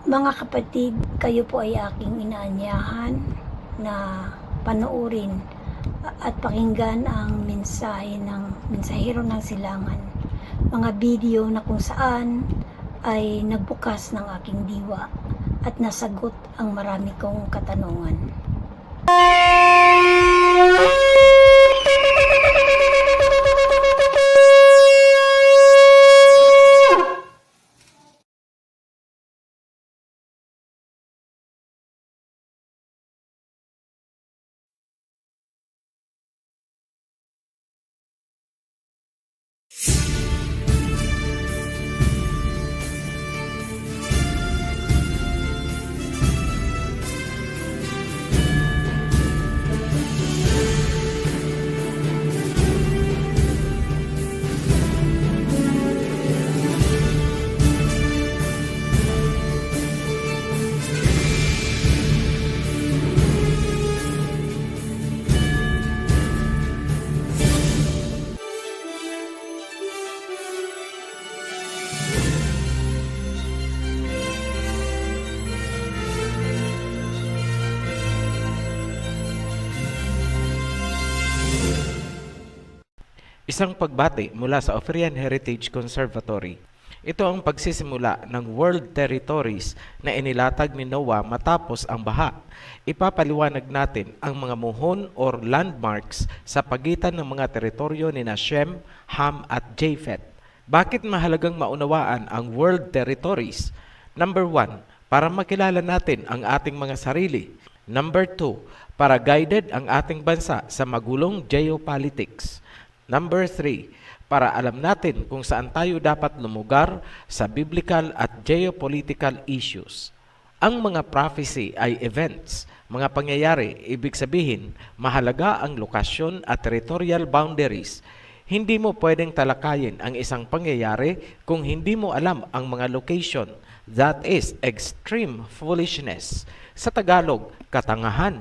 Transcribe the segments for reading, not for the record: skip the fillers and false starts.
Mga kapatid, kayo po ay aking inaanyahan na panoorin at pakinggan ang mensahe ng mensahero ng silangan. Mga video na kung saan ay nagbukas ng aking diwa at nasagot ang marami kong katanungan. Isang pagbati mula sa Oferian Heritage Conservatory. Ito ang pagsisimula ng World Territories na inilatag ni Noah matapos ang baha. Ipapaliwanag natin ang mga muhon or landmarks sa pagitan ng mga teritoryo ni Shem, Ham at Japheth. Bakit mahalagang maunawaan ang World Territories? Number 1, para makilala natin ang ating mga sarili. Number 2, para guided ang ating bansa sa magulong geopolitics. Number 3, para alam natin kung saan tayo dapat lumugar sa biblical at geopolitical issues. Ang mga prophecy ay events, mga pangyayari, ibig sabihin, mahalaga ang lokasyon at territorial boundaries. Hindi mo pwedeng talakayin ang isang pangyayari kung hindi mo alam ang mga location. That is extreme foolishness. Sa Tagalog, katangahan.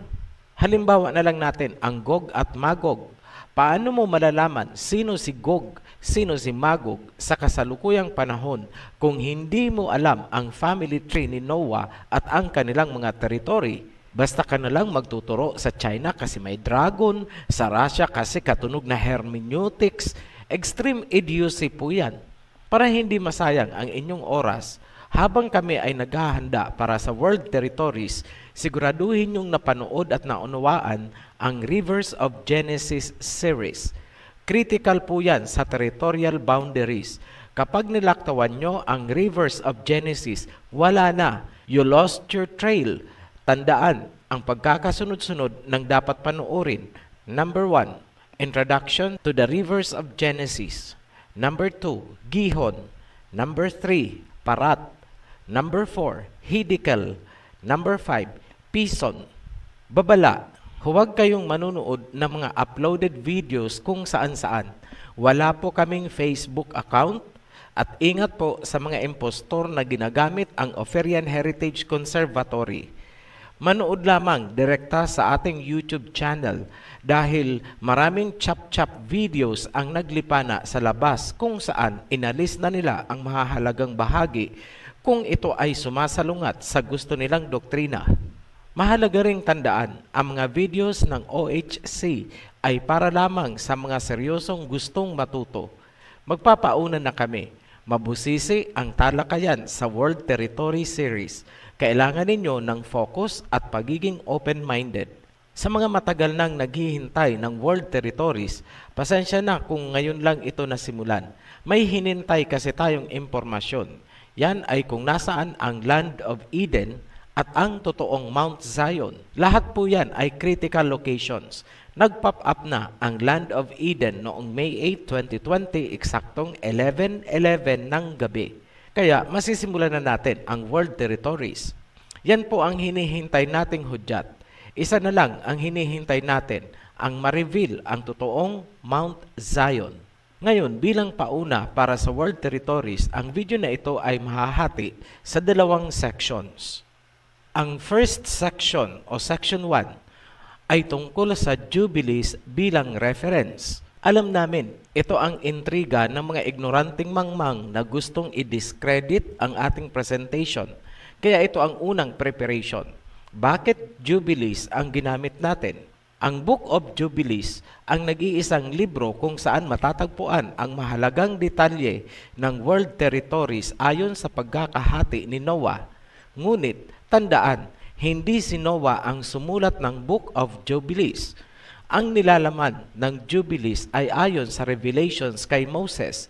Halimbawa na lang natin ang Gog at Magog. Paano mo malalaman sino si Gog, sino si Magog sa kasalukuyang panahon kung hindi mo alam ang family tree ni Noah at ang kanilang mga territory? Basta ka na lang magtuturo sa China kasi may dragon, sa Russia kasi katunog na hermeneutics. Extreme idiocy po yan. Para hindi masayang ang inyong oras, habang kami ay naghahanda para sa World Territories, siguraduhin yung napanood at naunawaan ang Rivers of Genesis series. Critical po yan sa territorial boundaries. Kapag nilaktawan nyo ang Rivers of Genesis, wala na. You lost your trail. Tandaan ang pagkakasunod-sunod ng dapat panoorin. Number 1, Introduction to the Rivers of Genesis. Number 2, Gihon. Number 3, Parat. Number 4, Hiddekel. Number 5, Pison. Babala, huwag kayong manunood ng mga uploaded videos kung saan-saan. Wala po kaming Facebook account at ingat po sa mga impostor na ginagamit ang Oferian Heritage Conservatory. Manood lamang direkta sa ating YouTube channel dahil maraming chap-chap videos ang naglipana sa labas kung saan inalis na nila ang mahahalagang bahagi kung ito ay sumasalungat sa gusto nilang doktrina. Mahalaga ring tandaan, ang mga videos ng OHC ay para lamang sa mga seryosong gustong matuto. Magpapauna na kami. Mabusisi ang talakayan sa World Territory Series. Kailangan ninyo ng focus at pagiging open-minded. Sa mga matagal nang naghihintay ng World Territories, pasensya na kung ngayon lang ito nasimulan. May hinintay kasi tayong impormasyon. Yan ay kung nasaan ang Land of Eden at ang totoong Mount Zion. Lahat po yan ay critical locations. Nag-pop up na ang Land of Eden noong May 8, 2020, eksaktong 11:11 ng gabi. Kaya masisimulan na natin ang World Territories. Yan po ang hinihintay nating hudyat. Isa na lang ang hinihintay natin, ang ma-reveal ang totoong Mount Zion. Ngayon, bilang pauna para sa World Territories, ang video na ito ay mahahati sa dalawang sections. Ang first section o section 1 ay tungkol sa Jubilees bilang reference. Alam namin, ito ang intriga ng mga ignoranting mangmang na gustong i-discredit ang ating presentation. Kaya ito ang unang preparation. Bakit Jubilees ang ginamit natin? Ang Book of Jubilees ang nag-iisang libro kung saan matatagpuan ang mahalagang detalye ng world territories ayon sa pagkakahati ni Noah. Ngunit, tandaan, hindi si Noah ang sumulat ng Book of Jubilees. Ang nilalaman ng Jubilees ay ayon sa Revelations kay Moses.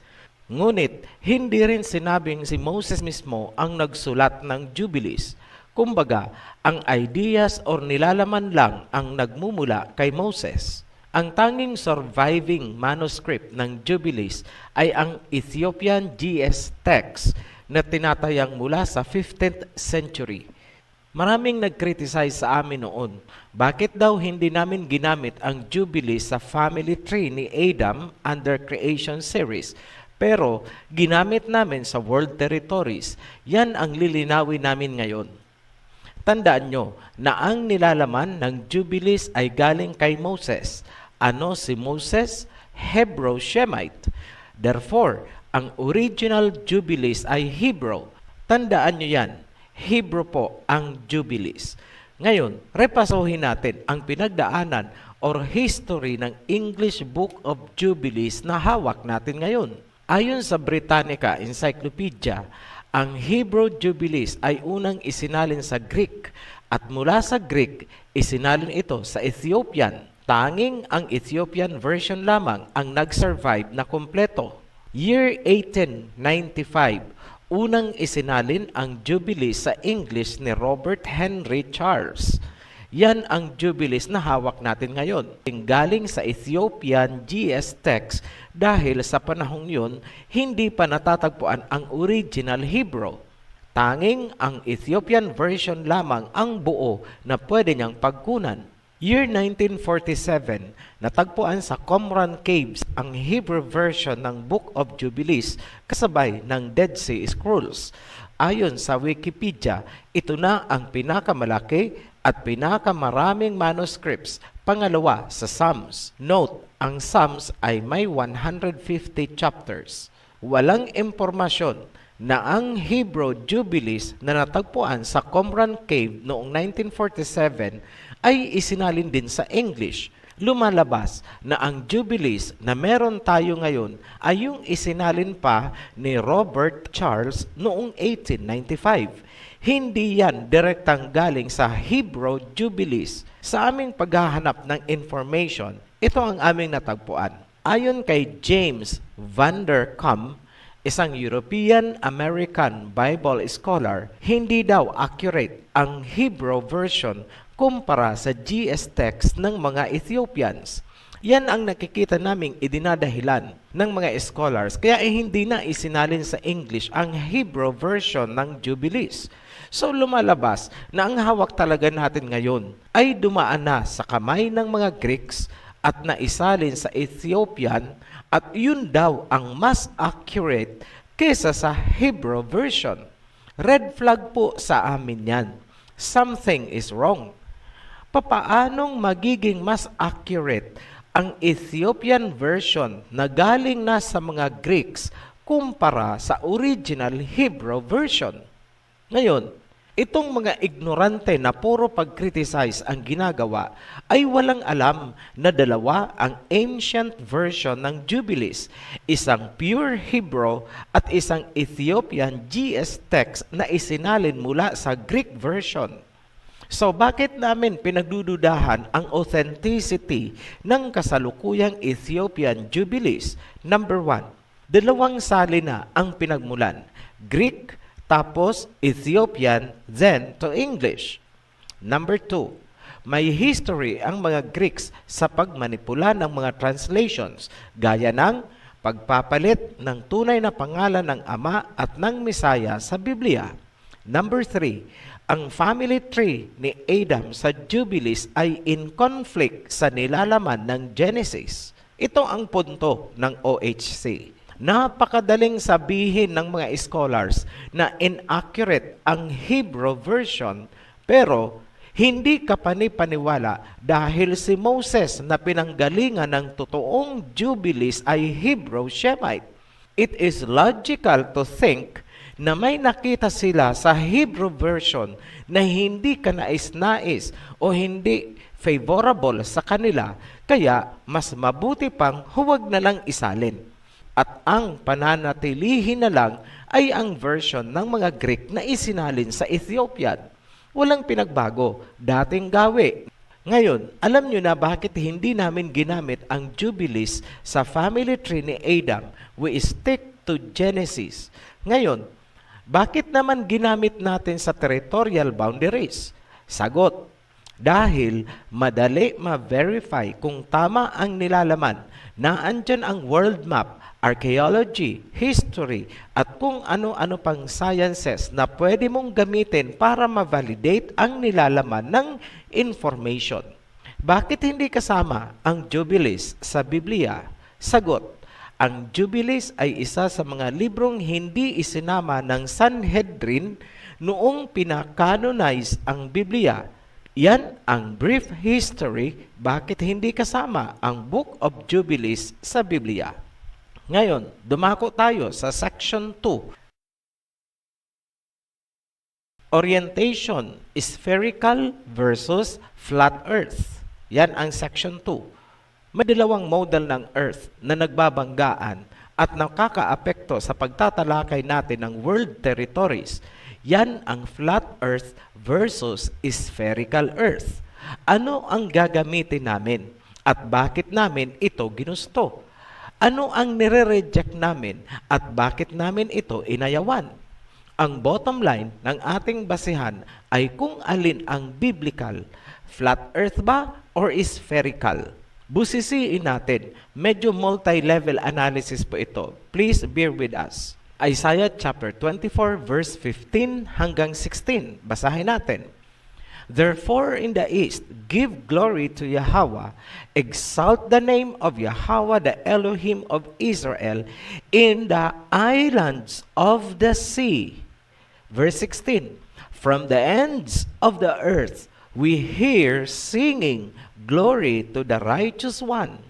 Ngunit, hindi rin sinabing si Moses mismo ang nagsulat ng Jubilees. Kumbaga, ang ideas or nilalaman lang ang nagmumula kay Moses. Ang tanging surviving manuscript ng Jubilees ay ang Ethiopian GS text na tinatayang mula sa 15th century. Maraming nag-criticize sa amin noon. Bakit daw hindi namin ginamit ang Jubilees sa family tree ni Adam under creation series? Pero ginamit namin sa world territories. Yan ang lilinawin namin ngayon. Tandaan nyo na ang nilalaman ng Jubilees ay galing kay Moses. Ano si Moses? Hebrew-Shemite. Therefore, ang original Jubilees ay Hebrew. Tandaan nyo yan. Hebrew po ang Jubilees. Ngayon, repasohin natin ang pinagdaanan or history ng English Book of Jubilees na hawak natin ngayon. Ayon sa Britannica Encyclopedia, ang Hebrew Jubilees ay unang isinalin sa Greek at mula sa Greek, isinalin ito sa Ethiopian. Tanging ang Ethiopian version lamang ang nag-survive na kumpleto. Year 1895, unang isinalin ang Jubilees sa English ni Robert Henry Charles. Yan ang Jubilees na hawak natin ngayon. Galing sa Ethiopian GS text dahil sa panahong yun, hindi pa natatagpuan ang original Hebrew. Tanging ang Ethiopian version lamang ang buo na pwede niyang pagkunan. Year 1947, natagpuan sa Qumran Caves ang Hebrew version ng Book of Jubilees kasabay ng Dead Sea Scrolls. Ayon sa Wikipedia, ito na ang pinakamalaki at pinakamaraming manuscripts, pangalawa sa Psalms. Note, ang Psalms ay may 150 chapters. Walang impormasyon na ang Hebrew Jubilees na natagpuan sa Qumran Cave noong 1947 ay isinalin din sa English. Lumalabas na ang Jubilees na meron tayo ngayon ay yung isinalin pa ni Robert Charles noong 1895. Hindi yan direktang galing sa Hebrew Jubilees. Sa aming paghahanap ng information, ito ang aming natagpuan. Ayon kay James Van der Kam, isang European-American Bible scholar, hindi daw accurate ang Hebrew version kumpara sa GS text ng mga Ethiopians. Yan ang nakikita naming idinadahilan ng mga scholars, kaya hindi na isinalin sa English ang Hebrew version ng Jubilees. So lumalabas na ang hawak talaga natin ngayon ay dumaan na sa kamay ng mga Greeks at naisalin sa Ethiopian at yun daw ang mas accurate kesa sa Hebrew version. Red flag po sa amin yan. Something is wrong. Papaanong magiging mas accurate ang Ethiopian version na galing na sa mga Greeks kumpara sa original Hebrew version? Ngayon, itong mga ignorante na puro pag-criticize ang ginagawa ay walang alam na dalawa ang ancient version ng Jubilees, isang pure Hebrew at isang Ethiopian GS text na isinalin mula sa Greek version. So bakit namin pinagdududahan ang authenticity ng kasalukuyang Ethiopian Jubilees? Number 1, dalawang salina ang pinagmulan, Greek tapos Ethiopian, then to English. Number 2, may history ang mga Greeks sa pagmanipula ng mga translations, gaya ng pagpapalit ng tunay na pangalan ng Ama at ng Mesaya sa Biblia. Number 3, ang family tree ni Adam sa Jubilees ay in conflict sa nilalaman ng Genesis. Ito ang punto ng OHC. Napakadaling sabihin ng mga scholars na inaccurate ang Hebrew version, pero hindi ka panipaniwala dahil si Moses na pinanggalingan ng totoong Jubilees ay Hebrew Shemite. It is logical to think na may nakita sila sa Hebrew version na hindi kanais-nais o hindi favorable sa kanila, kaya mas mabuti pang huwag na lang isalin. At ang pananatilihin na lang ay ang version ng mga Greek na isinalin sa Ethiopian. Walang pinagbago, dating gawi. Ngayon, alam nyo na bakit hindi namin ginamit ang Jubilees sa family tree ni Adam. We stick to Genesis. Ngayon, bakit naman ginamit natin sa territorial boundaries? Sagot, dahil madali ma-verify kung tama ang nilalaman na andyan ang world map, archaeology, history, at kung ano-ano pang sciences na pwede mong gamitin para ma-validate ang nilalaman ng information. Bakit hindi kasama ang Jubilees sa Biblia? Sagot, ang Jubilees ay isa sa mga librong hindi isinama ng Sanhedrin noong pinakanonize ang Biblia. Yan ang brief history bakit hindi kasama ang Book of Jubilees sa Biblia. Ngayon, dumako tayo sa section 2. Orientation, spherical versus flat earth. Yan ang section 2. May dalawang model ng Earth na nagbabanggaan at nakakaapekto sa pagtatalakay natin ng world territories. Yan ang flat Earth versus spherical Earth. Ano ang gagamitin namin at bakit namin ito ginusto? Ano ang nire-reject namin at bakit namin ito inayawan? Ang bottom line ng ating basihan ay kung alin ang biblical, flat Earth ba or spherical? Busisiin natin. Medyo multi-level analysis po ito. Please bear with us. Isaiah chapter 24 verse 15 hanggang 16. Basahin natin. Therefore in the east, give glory to Yahweh, exalt the name of Yahweh, the Elohim of Israel, in the islands of the sea. Verse 16, from the ends of the earth, we hear singing, glory to the righteous one.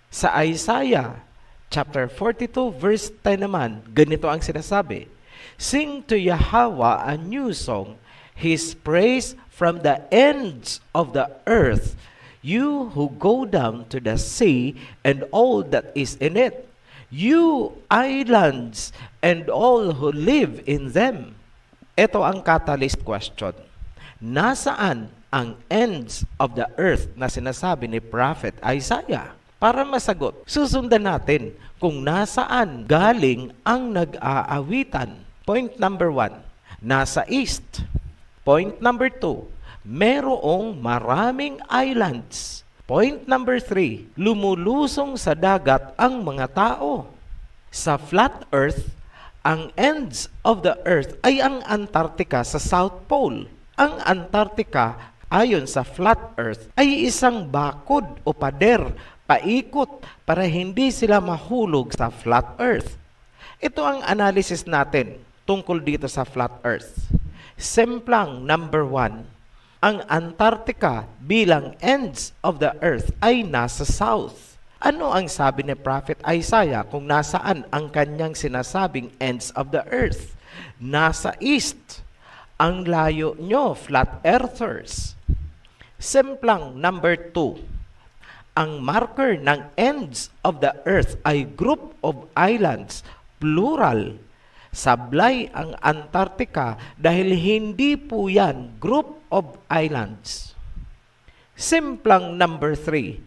Sa Isaiah chapter 42 verse 10 naman, ganito ang sinasabi, sing to Yahweh a new song, His praise from the ends of the earth, you who go down to the sea and all that is in it, you islands and all who live in them. Ito ang catalyst question. Nasaan ang ends of the earth na sinasabi ni Prophet Isaiah? Para masagot, susundan natin kung nasaan galing ang nag-aawitan. Point number 1, nasa east. Point number 2, merong maraming islands. Point number 3, lumulusong sa dagat ang mga tao. Sa flat earth, ang ends of the earth ay ang Antarctica sa South Pole. Ang Antarctica, ayon sa flat earth, ay isang bakod o pader, paikot para hindi sila mahulog sa flat earth. Ito ang analysis natin tungkol dito sa flat earth. Semplang number 1, ang Antarctica bilang ends of the earth ay nasa south. Ano ang sabi ni Prophet Isaiah kung nasaan ang kanyang sinasabing ends of the earth? Nasa east. Ang layo nyo, flat earthers. Semplang number 2, ang marker ng ends of the earth ay group of islands, plural. Sablay ang Antarctica dahil hindi po yan group of islands. Semplang number 3,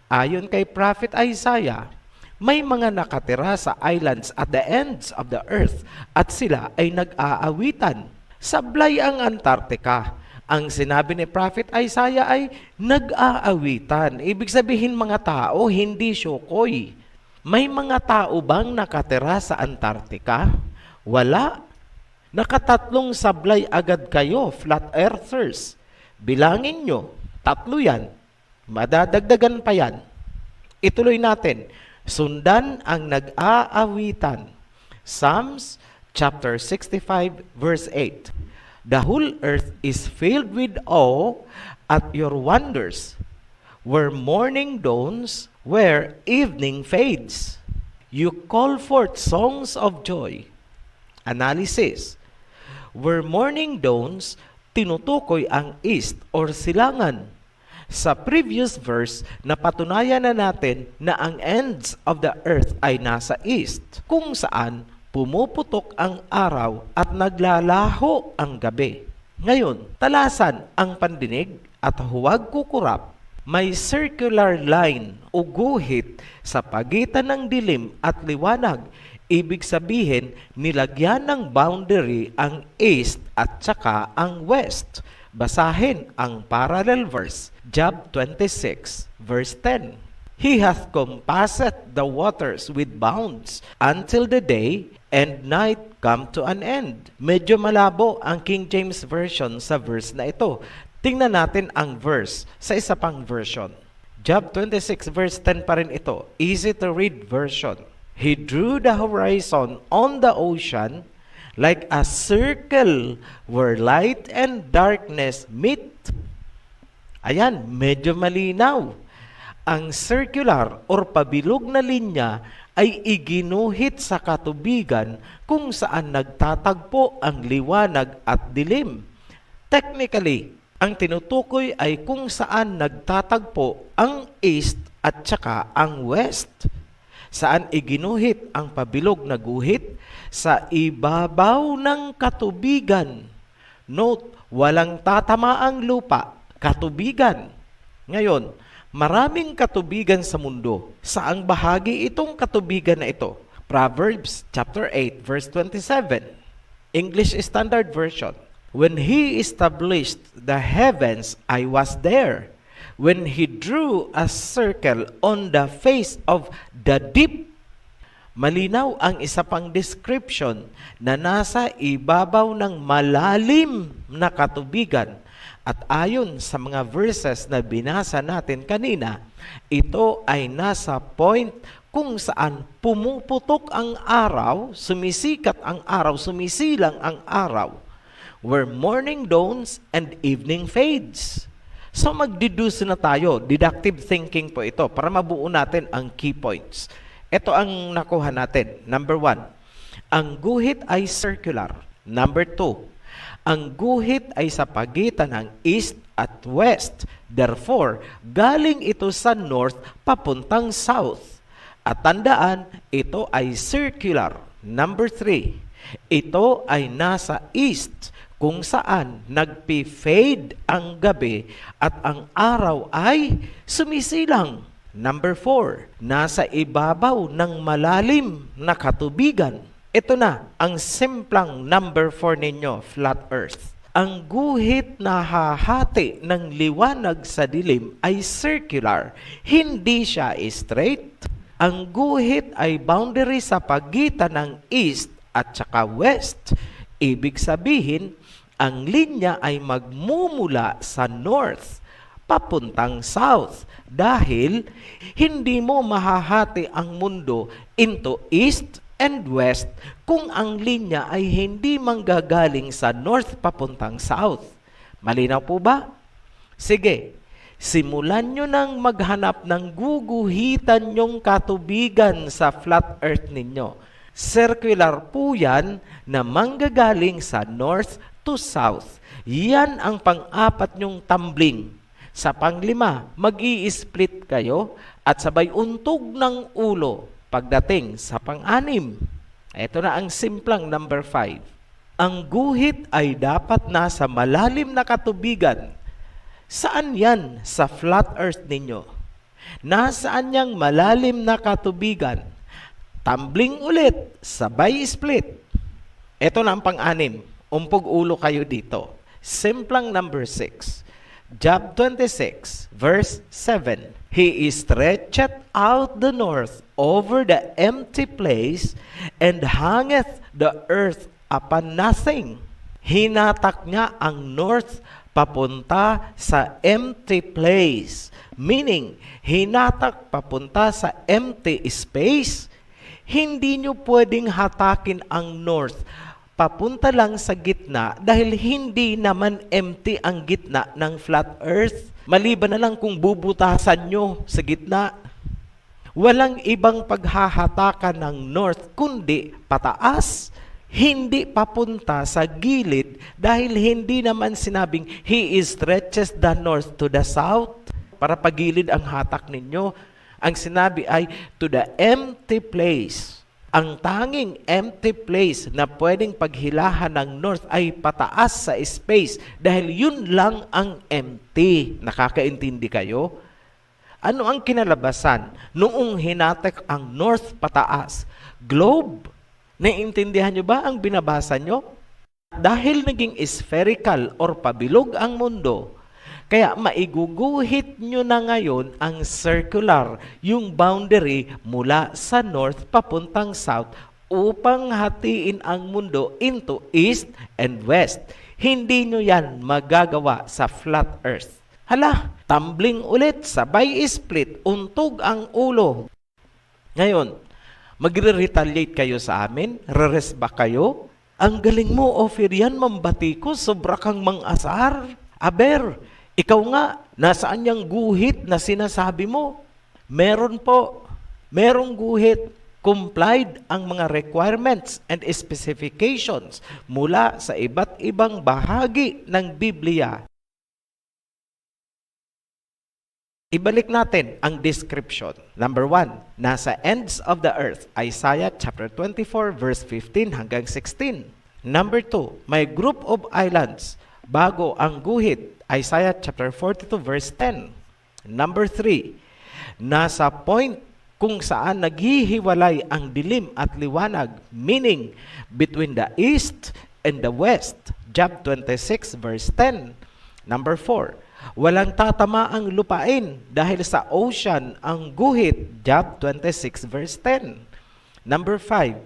ayon kay Prophet Isaiah, may mga nakatira sa islands at the ends of the earth at sila ay nag-aawitan. Sablay ang Antarctica. Ang sinabi ni Prophet Isaiah ay nag-aawitan. Ibig sabihin mga tao, hindi syokoy. May mga tao bang nakatira sa Antarctica? Wala. Nakatatlong sablay agad kayo, flat earthers. Bilangin nyo, 3 yan. Madadagdagan pa yan. Ituloy natin. Sundan ang nag-aawitan. Psalms chapter 65 verse 8. The whole earth is filled with awe at your wonders, where morning dawns, where evening fades. You call forth songs of joy. Analysis. Where morning dawns, tinutukoy ang east or silangan. Sa previous verse, napatunayan na natin na ang ends of the earth ay nasa east, kung saan pumuputok ang araw at naglalaho ang gabi. Ngayon, talasan ang pandinig at huwag kukurap. May circular line o guhit sa pagitan ng dilim at liwanag. Ibig sabihin, nilagyan ng boundary ang east at saka ang west. Basahin ang parallel verse, Job 26, verse 10. He hath compassed the waters with bounds until the day and night come to an end. Medyo malabo ang King James Version sa verse na ito. Tingnan natin ang verse sa isa pang version. Job 26 verse 10 pa rin ito. Easy to read version. He drew the horizon on the ocean like a circle where light and darkness meet. Ayan, medyo malinaw. Ang circular or pabilog na linya ay iginuhit sa katubigan kung saan nagtatagpo ang liwanag at dilim. Technically, ang tinutukoy ay kung saan nagtatagpo ang east at saka ang west. Saan iginuhit ang pabilog na guhit? Sa ibabaw ng katubigan. Note, walang tatamaang lupa, katubigan. Ngayon, maraming katubigan sa mundo. Saang bahagi itong katubigan na ito? Proverbs chapter 8 verse 27. English Standard Version. When he established the heavens, I was there. When he drew a circle on the face of the deep. Malinaw ang isa pang description na nasa ibabaw ng malalim na katubigan. At ayon sa mga verses na binasa natin kanina, ito ay nasa point kung saan pumuputok ang araw, sumisikat ang araw, sumisilang ang araw, where morning dawns and evening fades. So magdeduce na tayo, deductive thinking po ito, para mabuo natin ang key points. Ito ang nakuha natin. Number 1, ang guhit ay circular. Number 2, ang guhit ay sa pagitan ng east at west. Therefore, galing ito sa north papuntang south. At tandaan, ito ay circular. Number 3, ito ay nasa east, kung saan nagpi-fade ang gabi at ang araw ay sumisilang. Number 4, nasa ibabaw ng malalim na katubigan. Ito na ang simplang number 4 ninyo, flat earth. Ang guhit na hahati ng liwanag sa dilim ay circular, hindi siya straight. Ang guhit ay boundary sa pagitan ng east at saka west. Ibig sabihin, ang linya ay magmumula sa north papuntang south dahil hindi mo mahahati ang mundo into east and west kung ang linya ay hindi manggagaling sa north papuntang south. Malinaw po ba? Sige, simulan nyo nang maghanap ng guguhitan nyong katubigan sa flat earth ninyo. Circular po yan na manggagaling sa north to south. Yan ang pang-apat nyong tumbling. Sa pang-5, mag-i-split kayo at sabay untog ng ulo pagdating sa pang-6. Ito na ang simplang number 5. Ang guhit ay dapat nasa malalim na katubigan. Saan yan sa flat earth ninyo? Nasaan yang malalim na katubigan? Tumbling ulit, sabay split. Ito na ang pang-6. Umpog ulo kayo dito. Simplang number 6. Job 26, verse 7. He stretcheth out the north over the empty place, and hangeth the earth upon nothing. Hinatak niya ang north papunta sa empty place. Meaning, hinatak papunta sa empty space. Hindi nyo pwedeng hatakin ang north papunta lang sa gitna dahil hindi naman empty ang gitna ng flat earth. Maliban na lang kung bubutasan nyo sa gitna. Walang ibang paghahatakan ng north kundi pataas. hindi papunta sa gilid dahil hindi naman sinabing, He stretches the north to the south para pagilid ang hatak ninyo. Ang sinabi ay, to the empty place. Ang tanging empty place na pwedeng paghilahan ng north ay pataas sa space dahil yun lang ang empty. Nakakaintindi kayo? Ano ang kinalabasan noong hinatek ang north pataas? Globe. Naiintindihan nyo ba ang binabasa nyo? Dahil naging spherical or pabilog ang mundo, kaya maiguguhit nyo na ngayon ang circular, yung boundary mula sa north papuntang south upang hatiin ang mundo into east and west. Hindi nyo yan magagawa sa flat earth. Hala, tumbling ulit, sabay split, untog ang ulo. Ngayon, magre-retaliate kayo sa amin? Reres ba kayo? Ang galing mo, Ophirian, mambati ko, sobra kang mang-asar. Aber, ikaw nga, nasaan yung guhit na sinasabi mo? Meron po, merong guhit. Complied ang mga requirements and specifications mula sa iba't ibang bahagi ng Biblia. Ibalik natin ang description. Number 1, nasa ends of the earth, Isaiah chapter 24 verse 15 hanggang 16. Number 2, may group of islands bago ang guhit, Isaiah chapter 42 verse 10. Number 3, nasa point kung saan naghihiwalay ang dilim at liwanag, meaning between the east and the west, Job 26 verse 10. Number 4, walang tatama ang lupain dahil sa ocean ang guhit, Job 26 verse 10. Number 5,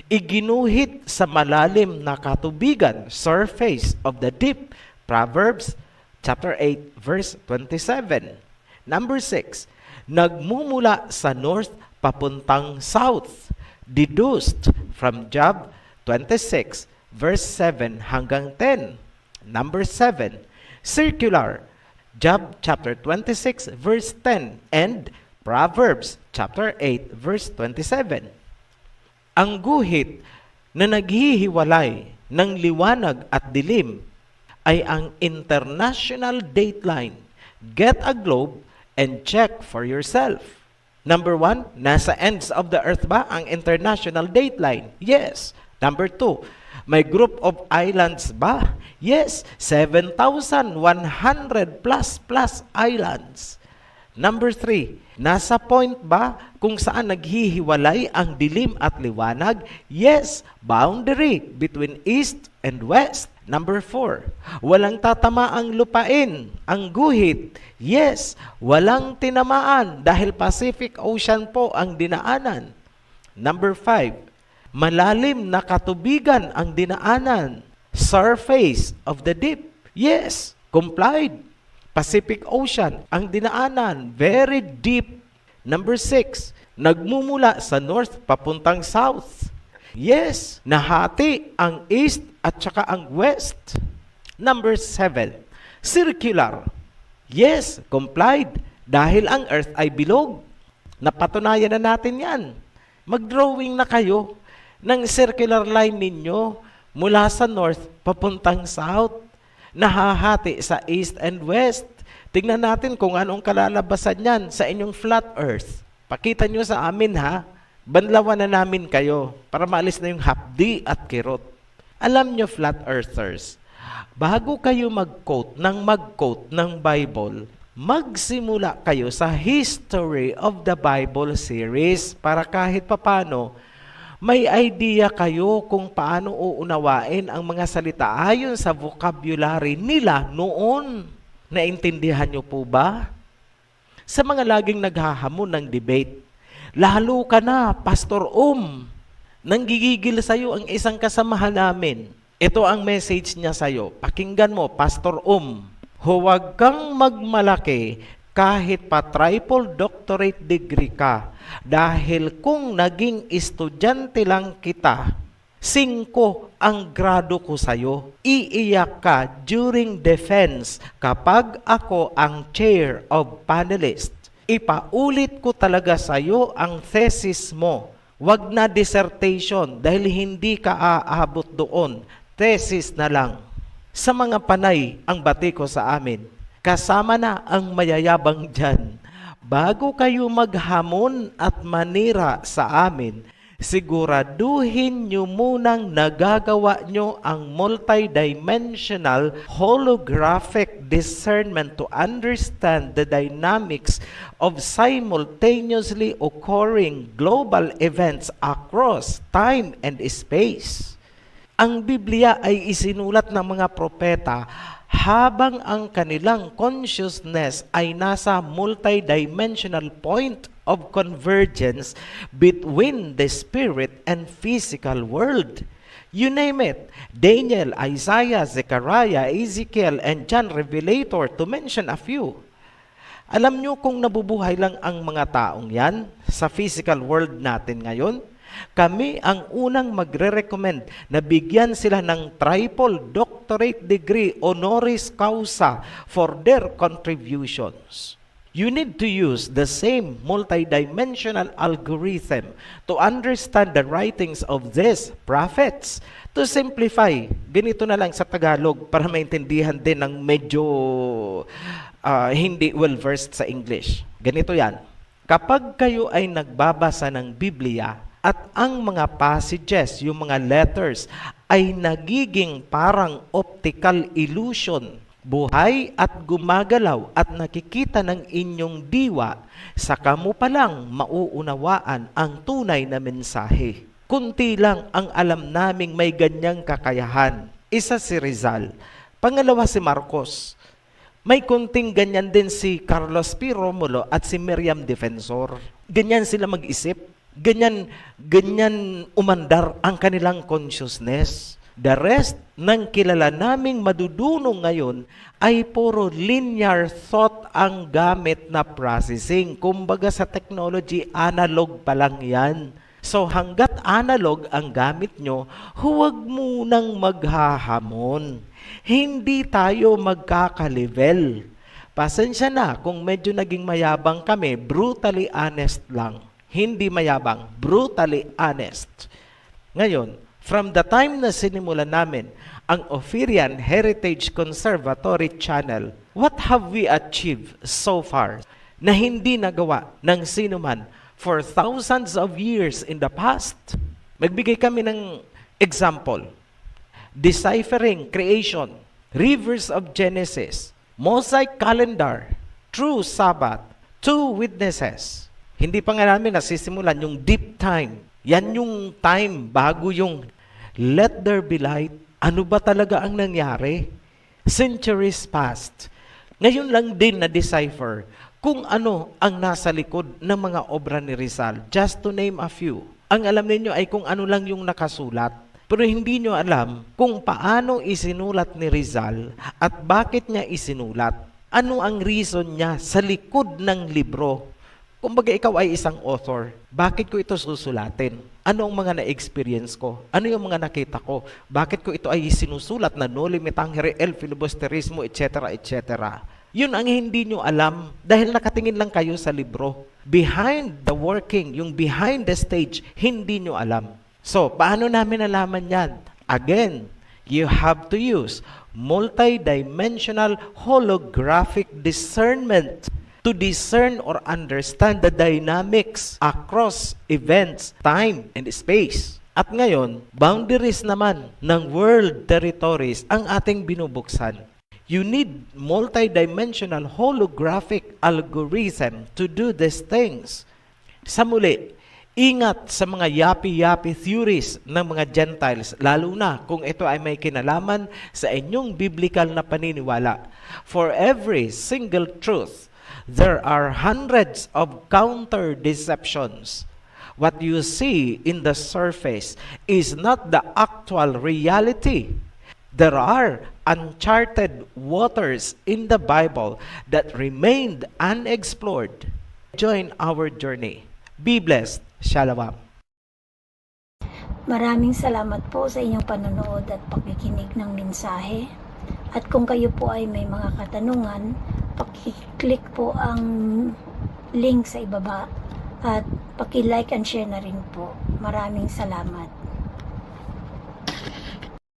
iginuhit sa malalim na katubigan, surface of the deep, Proverbs chapter 8 verse 27. Number 6, nagmumula sa north papuntang south, deduced from Job 26 verse 7 hanggang 10. Number 7, circular, Job chapter 26 verse 10 and Proverbs chapter 8 verse 27. Ang guhit na naghihiwalay ng liwanag at dilim ay ang international dateline. Get a globe and check for yourself. Number 1, nasa ends of the earth ba ang international dateline? Yes. Number 2, may group of islands ba? Yes, 7,100 plus islands. Number 3, nasa point ba kung saan naghihiwalay ang dilim at liwanag? Yes, boundary between east and west. Number 4, walang tatama ang lupain, ang guhit. Yes, walang tinamaan dahil Pacific Ocean po ang dinaanan. Number 5, malalim na katubigan ang dinaanan. Surface of the deep. Yes, complied. Pacific Ocean ang dinaanan. Very deep. Number 6, nagmumula sa north papuntang south. Yes, nahati ang east at saka ang west. Number 7, circular. Yes, complied. Dahil ang earth ay bilog. Napatunayan na natin yan. Mag-drawing na kayo ng circular line ninyo mula sa north papuntang south, nahahati sa east and west. Tingnan natin kung anong kalalabasan niyan sa inyong flat earth. Pakita nyo sa amin ha, banlawan na namin kayo para maalis na yung hapdi at kirot. Alam nyo flat earthers, bago kayo mag-quote ng Bible, magsimula kayo sa History of the Bible series para kahit papano may idea kayo kung paano uunawain ang mga salita ayon sa vocabulary nila noon. Naintindihan nyo po ba? Sa mga laging naghahamon ng debate, lalo ka na, Pastor nanggigigil sa'yo ang isang kasamahan namin. Ito ang message niya sa'yo. Pakinggan mo, Pastor huwag kang magmalaki kahit pa triple doctorate degree ka. Dahil kung naging estudyante lang kita, 5 ang grado ko sa'yo. Iiyak ka during defense kapag ako ang chair of panelist. Ipaulit ko talaga sa'yo ang thesis mo. Wag na dissertation dahil hindi ka aabot doon. Thesis na lang. Sa mga panay ang batiko sa amin, kasama na ang mayayabang dyan. Bago kayo maghamon at manira sa amin, siguraduhin nyo munang nagagawa nyo ang multidimensional holographic discernment to understand the dynamics of simultaneously occurring global events across time and space. Ang Biblia ay isinulat ng mga propeta habang ang kanilang consciousness ay nasa multidimensional point of convergence between the spirit and physical world. You name it, Daniel, Isaiah, Zechariah, Ezekiel, and John Revelator, to mention a few. Alam nyo kung nabubuhay lang ang mga taong yan sa physical world natin ngayon? Kami ang unang magre-recommend na bigyan sila ng triple doctorate degree honoris causa for their contributions. You need to use the same multidimensional algorithm to understand the writings of these prophets. To simplify, ganito na lang sa Tagalog para maintindihan din ng medyo hindi well-versed sa English. Ganito yan. Kapag kayo ay nagbabasa ng Biblia, at ang mga passages, yung mga letters, ay nagiging parang optical illusion, buhay at gumagalaw at nakikita ng inyong diwa, saka mo palang mauunawaan ang tunay na mensahe. Kunti lang ang alam naming may ganyang kakayahan. Isa si Rizal, pangalawa si Marcos. May kunting ganyan din si Carlos P. Romulo at si Miriam Defensor. Ganyan sila mag-isip. Ganyan umandar ang kanilang consciousness. The rest ng kilala naming madudunong ngayon ay puro linear thought ang gamit na processing. Kumbaga sa technology, analog pa lang yan. So hanggat analog ang gamit nyo, huwag munang maghahamon. Hindi tayo magkaka-level. Pasensya na kung medyo naging mayabang kami, brutally honest lang. Hindi mayabang, brutally honest. Ngayon, from the time na sinimulan namin ang Ophirian Heritage Conservatory Channel, what have we achieved so far na hindi nagawa ng sinuman for thousands of years in the past? Magbigay kami ng example. Deciphering creation, rivers of Genesis, Mosaic calendar, true Sabbath, two witnesses. Hindi pa nga namin nasisimulan yung deep time. Yan yung time bago yung let there be light. Ano ba talaga ang nangyari? Centuries past. Ngayon lang din na-decipher kung ano ang nasa likod ng mga obra ni Rizal. Just to name a few. Ang alam ninyo ay kung ano lang yung nakasulat. Pero hindi nyo alam kung paano isinulat ni Rizal at bakit niya isinulat. Ano ang reason niya sa likod ng libro. Kumbaga ikaw ay isang author, bakit ko ito susulatin? Ano ang mga na-experience ko? Ano yung mga nakita ko? Bakit ko ito ay sinusulat na noli me tangere el filibusterismo, etc., etc.? Yun ang hindi nyo alam dahil nakatingin lang kayo sa libro. Behind the working, yung behind the stage, hindi nyo alam. So, paano namin nalaman yan? Again, you have to use multidimensional holographic discernment to discern or understand the dynamics across events, time, and space. At ngayon, boundaries naman ng world territories ang ating binubuksan. You need multidimensional holographic algorithm to do these things. Sa muli, ingat sa mga yapi-yapi theories ng mga Gentiles, lalo na kung ito ay may kinalaman sa inyong biblical na paniniwala. For every single truth, there are hundreds of counter-deceptions. What you see in the surface is not the actual reality. There are uncharted waters in the Bible that remained unexplored. Join our journey. Be blessed. Shalom. Maraming salamat po sa inyong panonood at pakikinig ng mensahe. At kung kayo po ay may mga katanungan, paki-click po ang link sa ibaba at paki-like and share na rin po. Maraming salamat.